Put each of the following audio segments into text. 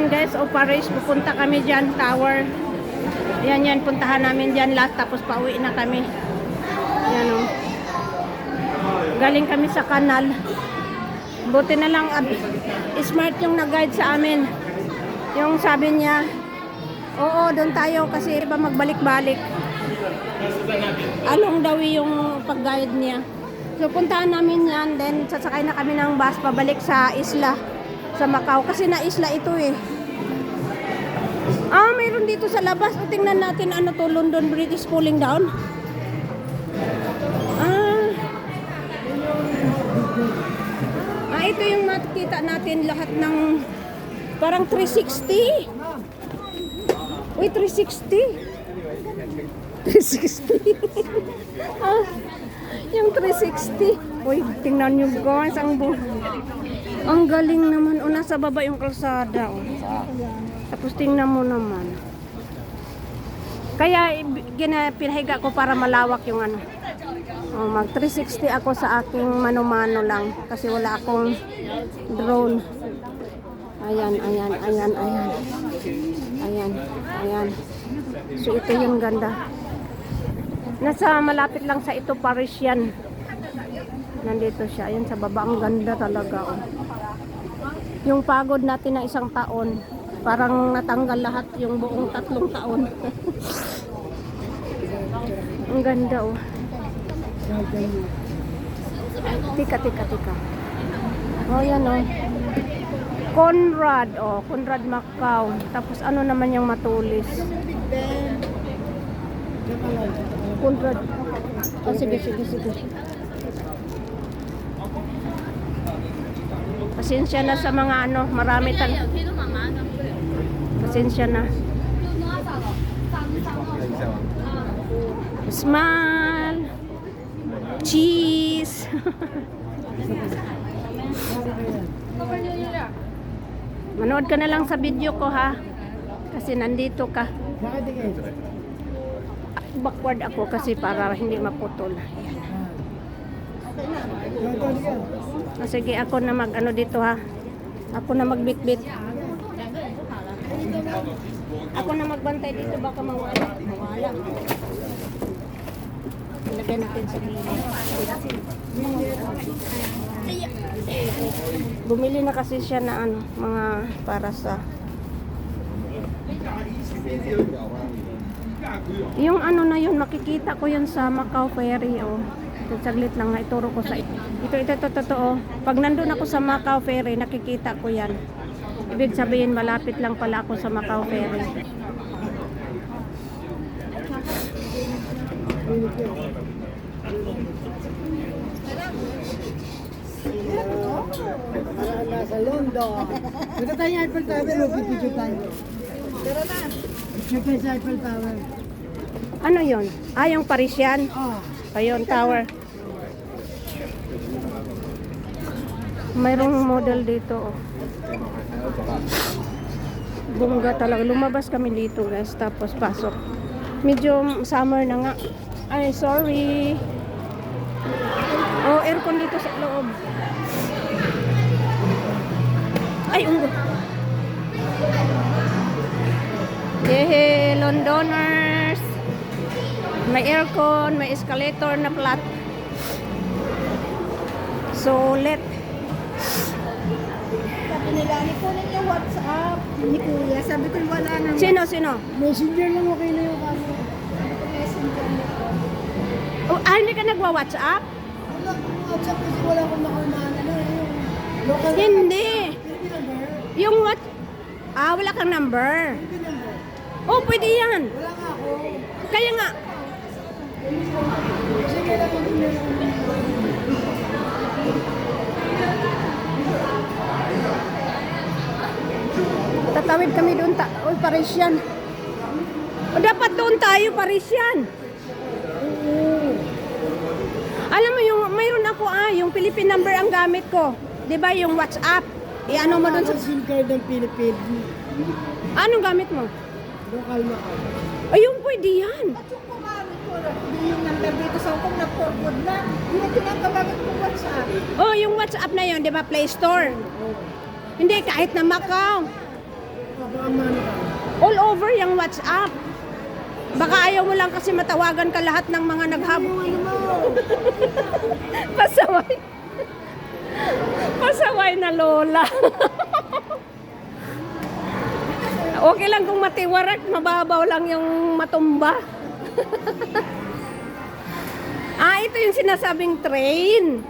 namin guys, o Paris, pupunta kami dyan, tower. Yan, puntahan namin dyan lahat, tapos pauwi na kami. Yan o. Galing kami sa kanal. Buti na lang, smart yung nag-guide sa amin. Yung sabi niya, oo, doon tayo kasi iba magbalik-balik. Along daw yung pag-guide niya. So puntahan namin yan, then sasakay na kami ng bus pabalik sa isla, sa Macau. Kasi na isla ito eh. Mayroon dito sa labas. O tingnan natin ano to, London Bridge is falling down. Ito yung makikita natin lahat ng parang 360. Uy, 360. 360. Yung 360. Uy, tingnan nyo guys, ang galing naman. O, nasa baba yung kalsada. O. Tapos tingnan mo naman. Kaya pinahiga ko para malawak yung ano. O, mag 360 ako sa aking mano-mano lang. Kasi wala akong drone. Ayan. So ito yung ganda. Nasa malapit lang sa ito, Paris yan. Nandito siya. Ayan sa baba. Ang ganda talaga. Oh. Yung pagod natin na isang taon, parang natanggal lahat yung buong 3 taon. Ang ganda oh. Tika. Oh yan oh. Conrad Macau. Tapos ano naman yung Matulis? Conrad. Oh, sige. Pasensya na sa mga ano, marami pasensya na. Smile. Cheese. Manood ka na lang sa video ko ha. Kasi nandito ka. Backward ako kasi para hindi maputol. Sige, ako na mag-ano dito ha. Ako na magbitbit. Ako na magbantay dito, baka mawala. Ilagay natin sa gilid. Bumili na kasi siya na ano, mga para sa yung ano na yun, makikita ko yun sa Macau Ferry oh. Saglit lang nga, ituro ko sa ito totoo. Pag nandun ako sa Macau Ferry, nakikita ko yan. Ibig sabihin, malapit lang pala ako sa Macau Ferry. Nasa London. Punta tayo yung Eiffel Tower, picture tayo. Tara na. Picture tayo sa Eiffel Tower. Ano yun? Yung Parisian? Ayun, tower. Mayroong model dito. Oh. Bongga talaga. Lumabas kami dito guys. Tapos pasok. Medyo summer na nga. Ay, sorry. Oh, aircon dito sa loob. Ay, unggo. Yehe, Londoners. May aircon, may escalator na flat. Sulit. Sabi nila, kunin yung WhatsApp ni Kuya. Sabi ko, wala naman. Sino? Messenger lang, okay na yung camera. Messenger lang. Oh, hindi ka nagwa-WhatsApp? Wala akong WhatsApp kasi wala akong nakumaan. Local Hindi. Philippine number. Yung what? Wala kang number. Philippine number. Oh, pwede yan. Wala nga ako. Kaya nga. Sige lang ako din. Tatawid kami doon. Uy, Parisian. O, dapat doon tayo, Parisian. Alam mo, mayroon ako yung Philippine number ang gamit ko. Diba yung WhatsApp? I-ano mo doon sa... SIM card ng Philippines. Anong gamit mo? Local na ako. Ayun, pwede yan. At yung kumamit ko, yung number dito sa Hong na forward na, yun ang tinagamit ko WhatsApp. Oh, yung WhatsApp na yun, di ba? Play Store. Hindi, kahit na Macau. Baka mano ka. All over yung WhatsApp. Baka ayaw mo lang kasi matawagan ka lahat ng mga naghabol. Ano mo? Pasaway. Pasaway na lola. Okay lang kung matiwarak, mababaw lang yung matumba. Ito yung sinasabing train.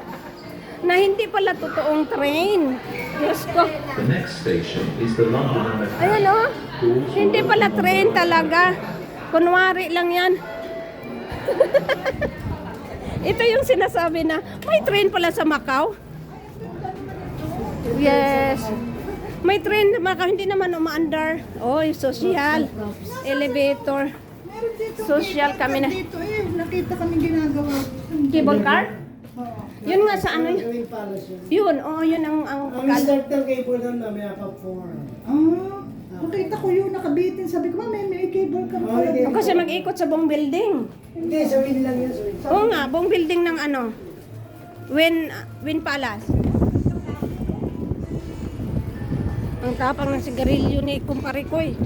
Na hindi pala totoong train. Diyos ko. The next station is the London Underground. Ayan o. Hindi pala train talaga. Kunwari lang yan. Ito yung sinasabi na, may train pala sa Macau. Yes. May train sa Macau, hindi naman umaandar. Oh, yung social. Elevator. Meron dito. Social kami na. Dito nakita kami ginagawa. Cable car? Oo. Yun nga sa ano yun. Gawing palace yun. Yun, oh, yun ang Ang pagkal. start ng cable doon na may apa-4. Nakita ko yun, nakabitin. Sabi ko, may cable ka pala. Kasi mag-ikot sa buong building. Hindi, sa win lang yun. Sa win. Oo nga, buong building ng ano. Win Palace. Ang tapang ng sigarilyo ni kumpare ko eh.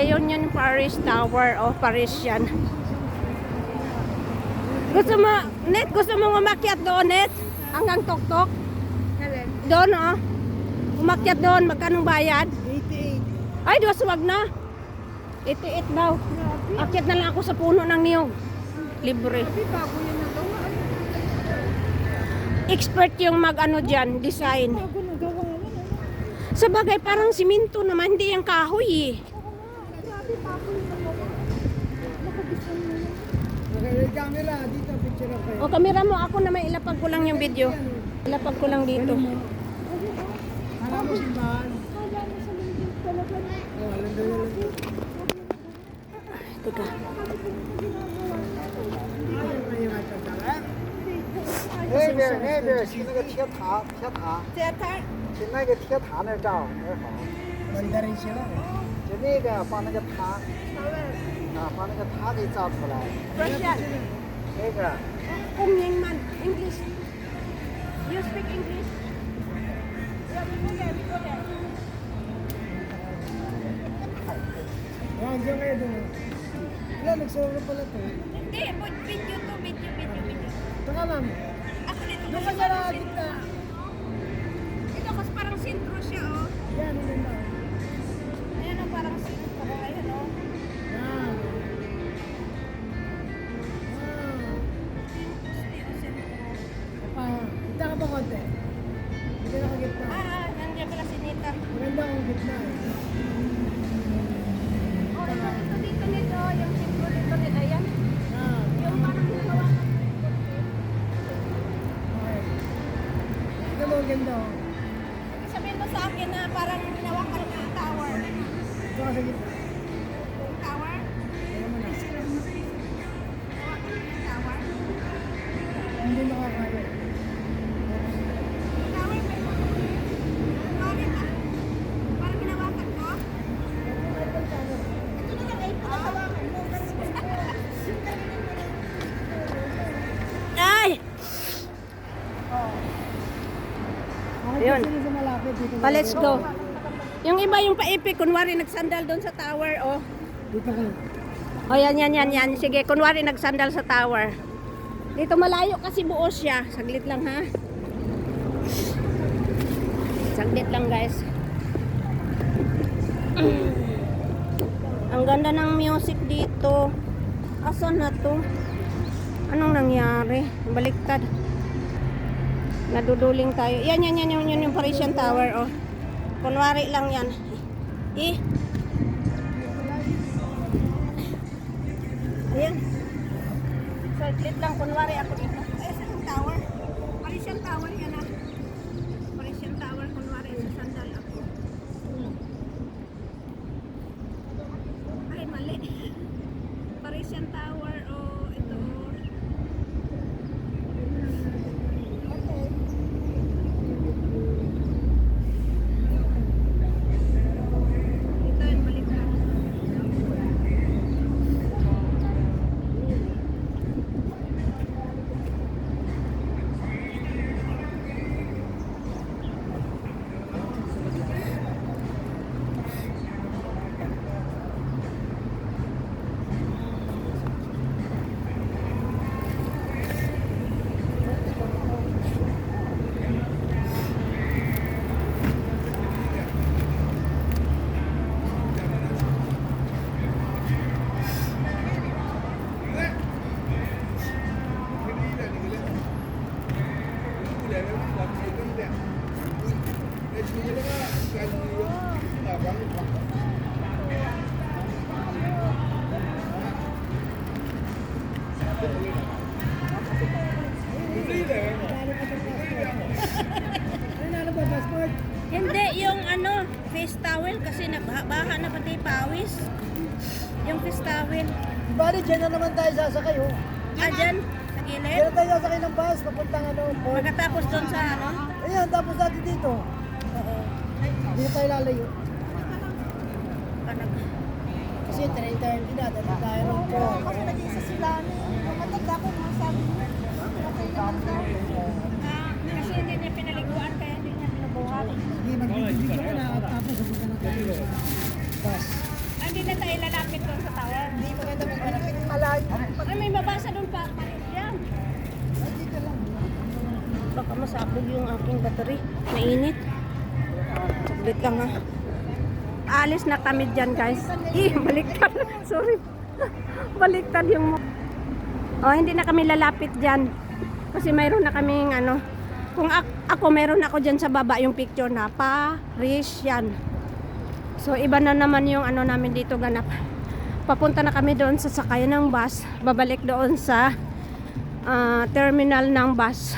Yun yung Paris Tower. Oh, Paris yan. Gusto mo umakyat doon, Net? Hanggang Tok-Tok? Doon, oh. Umakyat doon, magkanong bayad? 88. Ay, Diyos, wag na. 88 daw. Akyat na lang ako sa puno ng niyog. Libre. Bago yun nagawa. Expert yung mag-ano dyan, design. Bago nagawa. Sa bagay, parang simento naman, hindi yung kahoy eh. Okay, camera. Dito, picture ako. O, kamera mo, ako na may ilapag ko lang yung video. Ilapag ko lang dito. Harap mo simbahan. Oh, alam na lang. Teka.那边是那个铁塔，去那个铁塔那儿照那儿好。 Banda rin sila. 就那个把那个塔，把那个塔给造出来。 Russian. 那个 Kumyeng man. English. You speak English? Yan, dyan kayo dun. Wala, nagsolo pala to. Hindi, video to, video. Taka ma'am. Ako dito. Doon ka sa gitna. Ito kasi parang sentro siya, oh. Yan, yan na. Ayan ang parang sentro. Ayan, oh. Yan. Kita ka pa konti. Hindi ka gitna. Nandiyan pala si Nita. Maganda akong gitna. Oh, ito dito nito. Yung sentro dito nito. Ayan. Ah, Yung parang nagawa. okay. Ito mo, ganda. oh. Sabihin mo sa akin na parang ginawa ka ng tower. Ito ka sa gitna. Tower? Ito mo na. Ginawa ka ng tower? Hindi makakaya. Tower ba ito? Bakit ba? Parang ginawakan ko? Ito na lang, ay pagkawakan mo. Ay! Okay, Yun. sino sa malapit dito? Let's go. Yung iba yung paipik, kunwari nagsandal doon sa tower, oh. Dito ka. O yan. Sige, kunwari nagsandal sa tower. Dito malayo kasi buo siya. Saglit lang ha. Saglit lang guys. Ang ganda ng music dito. Asan na to? Anong nangyari? Baliktad. Naduduling tayo. Yan yung Parisian Tower, oh. Kunwari lang yan. Ayan. Saglit lang, kunwari ako dito. Ay, saan yung tower? Parisian Tower yan ah. Parisian Tower, kunwari sa sandal ako. Ay, mali. Parisian Tower, oh, ito. Ito yung baliktad. passport. Hindi, yung ano, face towel kasi nagbaha na pati pawis. Yung face towel. Bali, dyan na naman tayo sasakay, oh. Ah, dyan, sa Dyan gilid. na tayo sasakay ng bus, papuntang ano, po. Pagkatapos doon sa ano. Ayan, tapos natin dito. Oo. Hindi na tayo lalayo. Kanag. Kasi 3:30 na, dito tayo ron po. Kasi naging sa Silani, yung matanda ko mga sabi niya, okay naman daw. Kasi hindi niya pinaliguan kaya hindi niya pinubuhat. Hindi, magbibigyan ka na at tapos sabihin na tayo sa bus. Hindi na tayo lalapit doon sa tower. Hindi maganda magmalapit. Malayo. Pag may mabasa doon pa, palit yan. Ay, dito lang. Baka masabog yung aking battery. Mainit. Saglit lang ha. Alis na kami dyan guys. Baliktad. Sorry. Baliktad yung... Oh, hindi na kami lalapit dyan. Kasi mayroon na kaming ano. Kung ako, mayroon ako dyan sa baba yung picture na Paris yan. So, iba na naman yung ano namin dito ganap. Papunta na kami doon sa sakayan ng bus. Babalik doon sa terminal ng bus.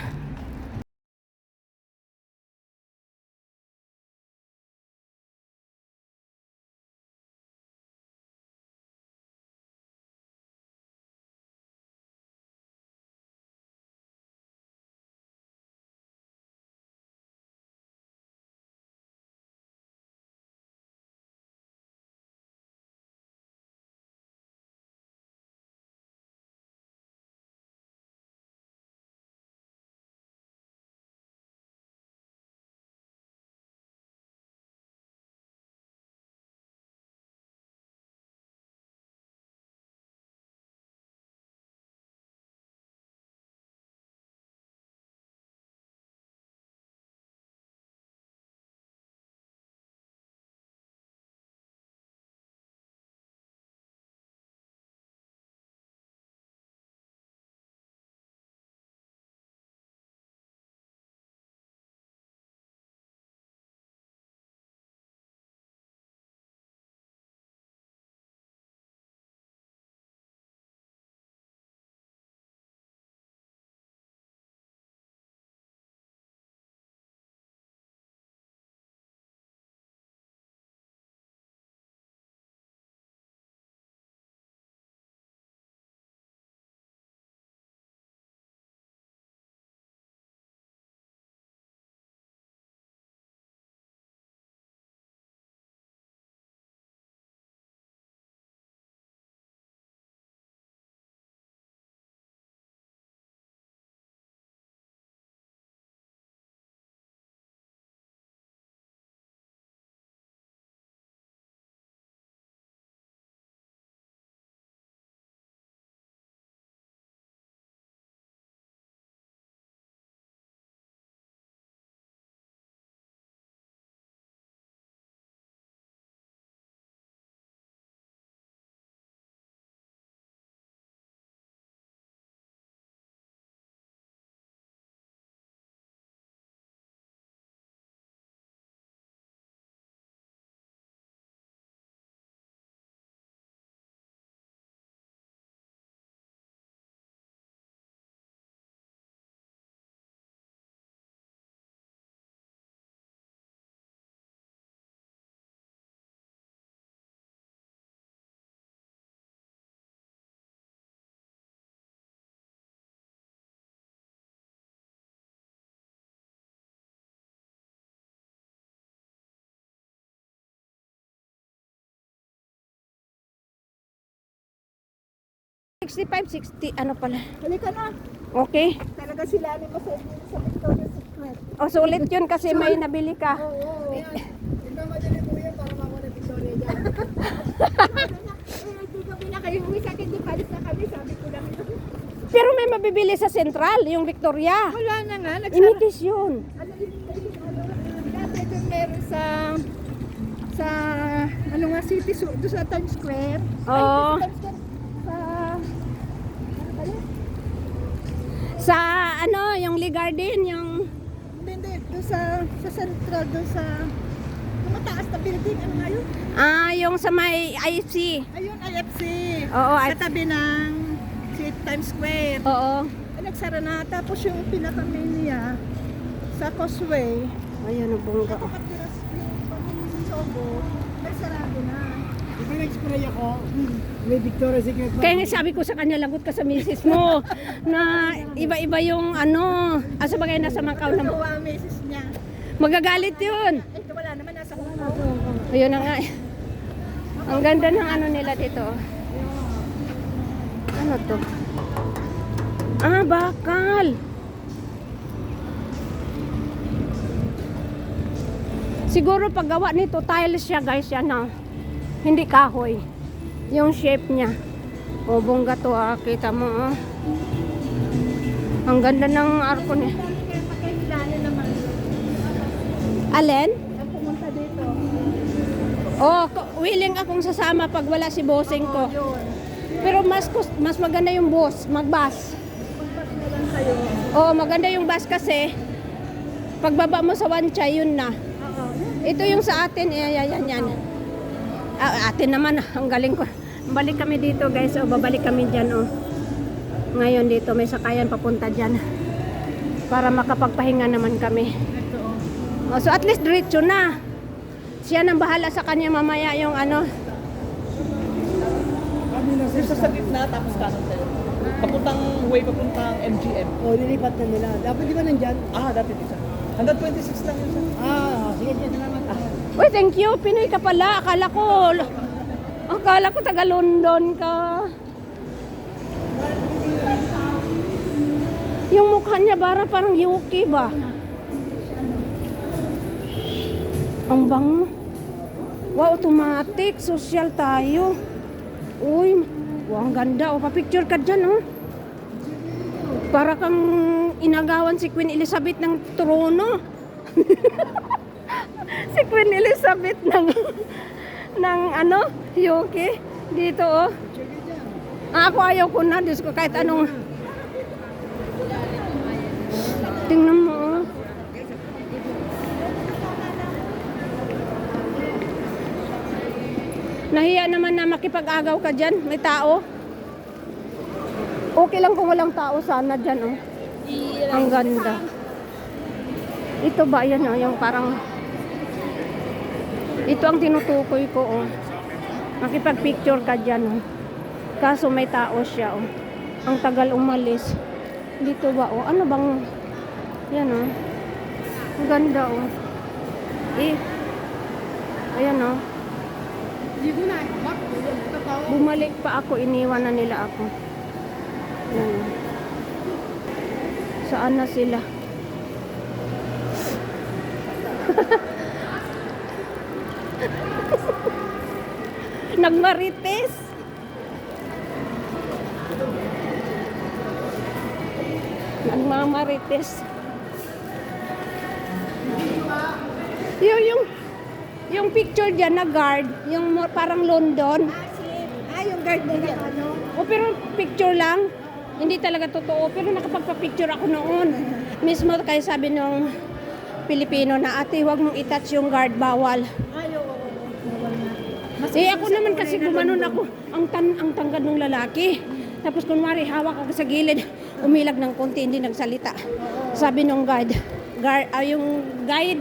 $65, 60, ano pala. Halika na. Okay. Talaga Silani mo sa Victoria's Secret. O, sulit yun kasi may nabili ka. Oo. Tingnan madali po yan para makuha na Victoria dyan. Hindi kami na kayo uwi sa akin. Di palis na kami. Sabi ko lang yun. Pero may mabibili sa Central, yung Victoria. Wala na nga. Imitis yun. Ano yun? Dati doon meron sa ano nga city doon sa Times Square. Oo. Ay, Times Square. Ano ba yun? Sa ano, yung Lee Garden, yung... Hindi. Doon sa Central, doon sa mataas na building. Ano nga yun? yung sa may IC. Ayun, IFC. Oo, Sa tabi ng Times Square. Oo. Nagsara na. Tapos yung pinaka-main niya sa Causeway, Ayan ang bongga. Katiras sa Sobo, may sarado na. Di ba nag-spray ako? May Victoria's Secret. Kaya nga sabi ko sa kanya, lagot ka sa misis mo na iba-iba yung ano. Asa ba kayo nasa Macau na Gawa ang meses niya. magagalit yun. Eh, wala naman nasa Hong Kong. Ayun na nga. Ang ganda ng ano nila dito. Ano to? Ah, bakal. Siguro paggawa nito, tiles siya guys, yan ah. Hindi kahoy. Yung shape niya. O, bongga to ah. Kita mo ah. Ang ganda ng arko niya. Kaya pagkahilala naman. Alin? Ang pumunta dito. Oh, willing akong sasama pag wala si bossing ko. Yun. Pero mas maganda yung bus, mag-bus. Pagpas na lang kayo. Oh, maganda yung bus kasi pagbaba mo sa Wanchay, yun na. Oo. Ito yung sa atin, yan. Atin naman, ang galing ko. Balik kami dito guys, o babalik kami dyan oh. Ngayon dito may sakayan papunta dyan. Para makapagpahinga naman kami. Oh, so at least diretso na. Siya nang bahala sa kanya mamaya yung ano. Dito sa gitna, tapos kanan tayo. Papuntang MGM. O, nilipat na nila. Dapat di ba nandyan? Dati dito. 126 lang yun siya. Sige, salamat. Uy, thank you. Pinoy ka pala. Akala ko taga London ka. Yung mukha niya parang Yuki ba? Ang bango. Wow, automatic. Social tayo. Uy, wow, ang ganda. O, pa-picture ka dyan, oh. Para kang inagawan si Queen Elizabeth ng trono. Si Queen Elizabeth ng ano, Yuki. Dito, oh. Ako ayaw ko na. Diyos ko, kahit anong... Tingnan mo, oh. Nahiya naman na makipag-agaw ka dyan. May tao. Okay lang kung walang tao sana dyan, oh. Ang ganda. Ito ba, yan, oh, yung parang... Ito ang tinutukoy ko, oh. Makipag-picture ka dyan, oh. Kaso may tao siya, oh. Ang tagal umalis. Dito ba, oh. Ano bang... Yan, oh. Ang ganda, oh. Ayan, oh. Bumalik pa ako, iniwan na nila ako. Yan. Saan na sila? Nagmarites. Nagmamarites. Yung picture dyan na guard, yung parang London. Yung guard na yan, ano? O pero picture lang. Hindi talaga totoo. Pero nakapagpa-picture ako noon. Mismo kaya sabi nung Pilipino na, ate, huwag mong itouch yung guard, bawal. Ako naman kasi gumanon ako. Ang tangkad ng lalaki. Tapos kunwari, hawak ako sa gilid. Umilag ng konti, hindi nagsalita. Sabi nung yung guide,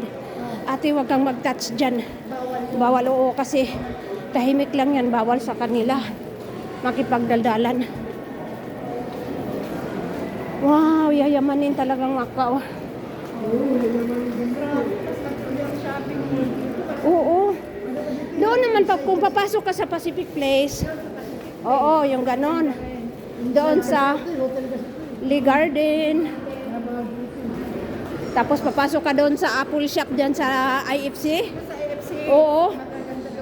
ate, huwag kang mag-touch dyan. Bawal, oo, kasi tahimik lang yan, bawal sa kanila makipagdaldalan. Wow, yayamanin talagang Macau. Oo. Doon naman kung papasok ka sa Pacific Place, oo, yung ganon. Doon sa Lee Garden. Tapos papasok ka doon sa Apple Shop dyan sa IFC. Oo.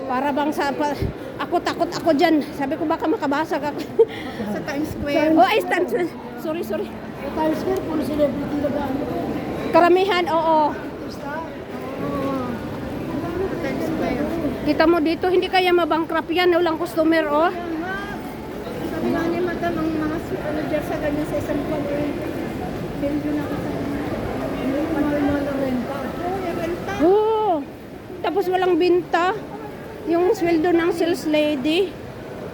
Para bang ako takot ako dyan. Sabi ko baka makabasag ako. Sa Times Square. Oh, ay, Times Square. Sorry. Times Square, puro celebrity na ba? Karamihan, oo. Times Square. Kita mo dito, hindi kaya mabankrupt yan. Walang customer, oh. Sabi nga ni Madam, ang mga ano dyan sa ganyan sa isang pag-uwi. Bilyo na kasi. Mahal-mahal ang renta. Oo, yung renta. Oo. Tapos walang binta. Yung sweldo ng sales lady.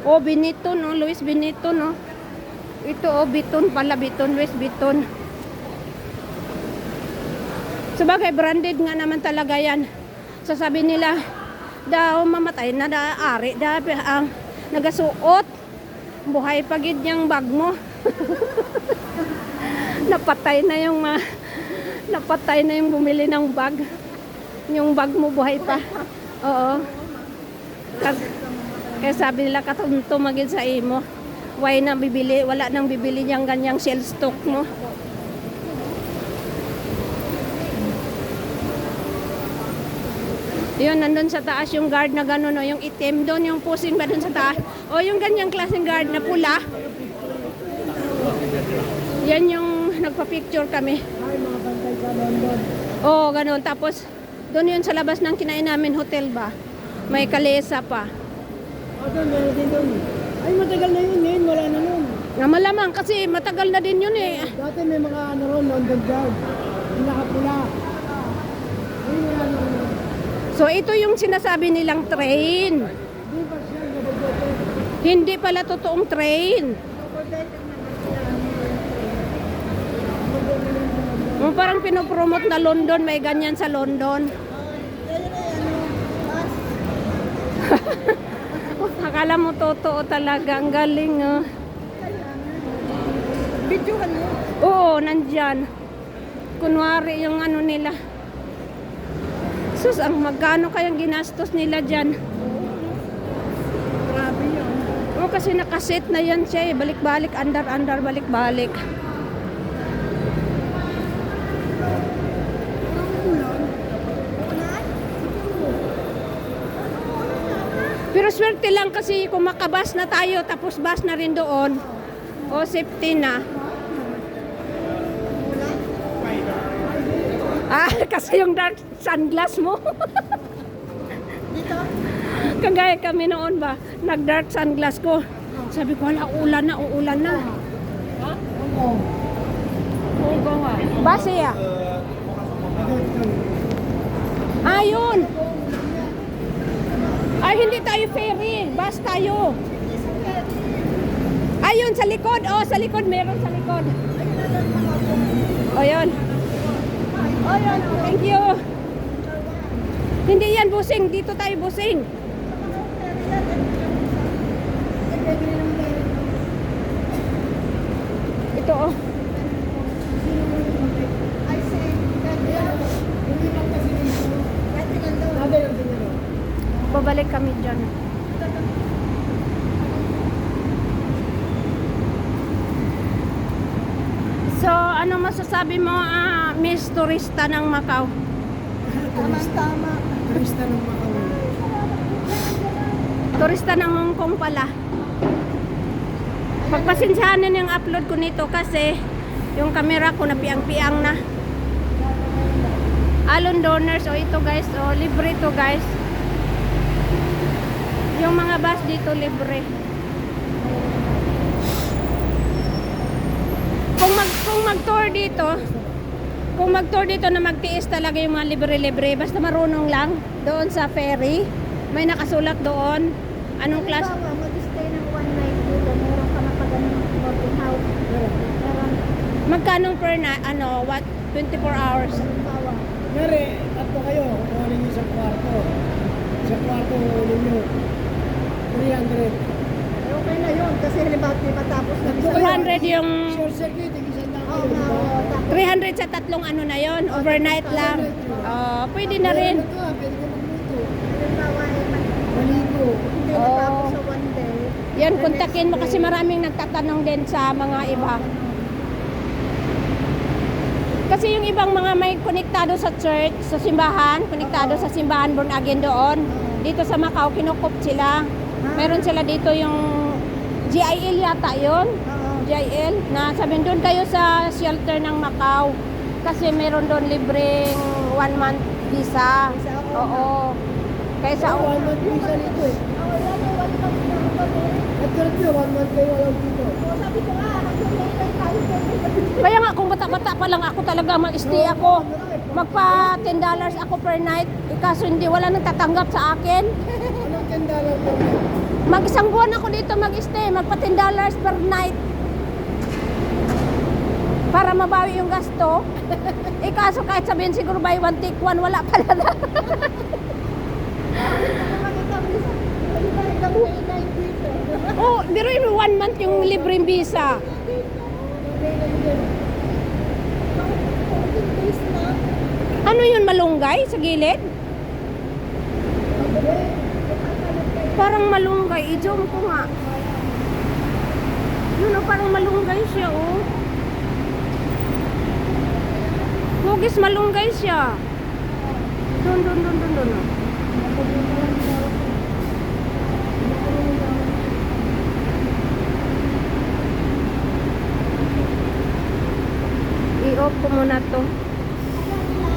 Oh, Benetton, no? Louis Benetton, no? Ito, oh, Vuitton pala. Vuitton, Louis Vuitton. Sabagay, branded nga naman talaga yan. Sasabi nila, daw mamatay na ari, ang nagasuot. Buhay pagid niyang bag mo. napatay na yung bumili ng bag. Yung bag mo buhay pa. Oo. Kaya sabi nila katumagin sa imo. Why nang bibili? Wala nang bibili niyang ganyang shell stock mo. Yun, nandun sa taas yung guard na gano'n, yung itim. Doon yung pusing ba doon sa taas? O yung ganyang klaseng guard na pula. Yan yung nagpa-picture kami. Ay, mga bantay sa London. Oo, gano'n. Tapos, doon yun sa labas ng kinain namin hotel ba? May kalesa pa. Doon, meron din doon. Ay, matagal na yun. Ngayon, wala na nun. Nga malamang kasi matagal na din yun eh. Dati may mga ano ron, London Guard. Yung nakapula. Ay, wala na nun. So, ito yung sinasabi nilang train. Di ba siya, nababote? Hindi pala totoong train. Parang pinopromote na London, may ganyan sa London. Akala mo totoo talaga, ang galing ah. Videohan mo. Oo, nandyan. Kunwari yung ano nila. Sus, ang magkano kayang ginastos nila dyan? Grabe yun. Oo, kasi nakaset na yan siya eh. Balik-balik, andar-andar, balik-balik. Pero swerte lang kasi kung makabas na tayo tapos bus na rin doon. O safety na. Ah, kasi yung dark sunglass mo. Dito? Kagaya kami noon ba, nag-dark sunglass ko. Sabi ko, wala, uulan na, uulan na. Oo. Base ya. Ayun. Ay, hindi tayo ferry. Bus tayo. Ayun, sa likod. Oh, sa likod. Meron sa likod. O, yun. O, yun. Thank you. Hindi yan busing. Dito tayo busing. Ito, oh. I say, Sabi yung dinero. Babalik kami dyan. So, ano masasabi mo, Miss Turista ng Macau? Tama-tama. Turista ng Macau. Turista ng Hong Kong pala. Pagpasensyahan yung upload ko nito kasi yung camera ko napiang-piang na. Londoners, o ito guys, o libre to guys. Yung mga bus dito libre. Kung mag-tour dito na magtiis talaga yung mga libre-libre, basta marunong lang doon sa ferry, may nakasulat doon anong class. Halimbawa, mag-stay ng one night dito, meron ka na pa ganun boarding house. Meron, Magkano per na, 24 hours? halimbawa. Ngari, tatlo kayo. Kukunin nyo sa kwarto. Sa kwarto, kukunin nyo. 300. Okay na yun, kasi halimbawa matapos na Tatlo kayo. 200 yung Short circuit, isa na Oo kayo. nga, oo, tapos 300 sa tatlong ano na yon, overnight lang. Pwede na rin. Ito, pwede ka magluto. halimbawa Maligo. hindi Oo. natapos sa one day. Yan, kontakin mo kasi maraming nagtatanong din sa mga iba. Kasi yung ibang mga may konektado sa church, sa simbahan, konektado sa simbahan born again doon. Dito sa Macau, kinukup sila. Meron sila dito yung GIL yata yon. Oo. GIL, na sabihin doon kayo sa shelter ng Macau. Kasi meron doon libreng 1 month visa. Visa, Oo. Kaya sa 1 month visa nito eh. Oo, yan yung one month na kami. At ganito, 1 month kayo walang dito. Oo, sabi ko nga, nag-stay tayo. Kaya nga kung bata-bata pa lang ako talaga mag-stay ako. Magpa $10 ako per night. Kaso hindi, wala nang tatanggap sa akin. Anong $10 per month? Mag-isang buwan ako dito mag-stay. Magpa $10 per night. Para mabawi yung gasto. Eh kaso kahit sabihin siguro buy one take one, wala pala na. Oh, pero yung 1 month yung libreng visa. Ano yun, malunggay sa gilid? Parang malunggay. I-zoom ko nga. Yun, oh, parang malunggay siya, oh. Hugis malunggay siya. Dun. Oh. I-off ko muna to.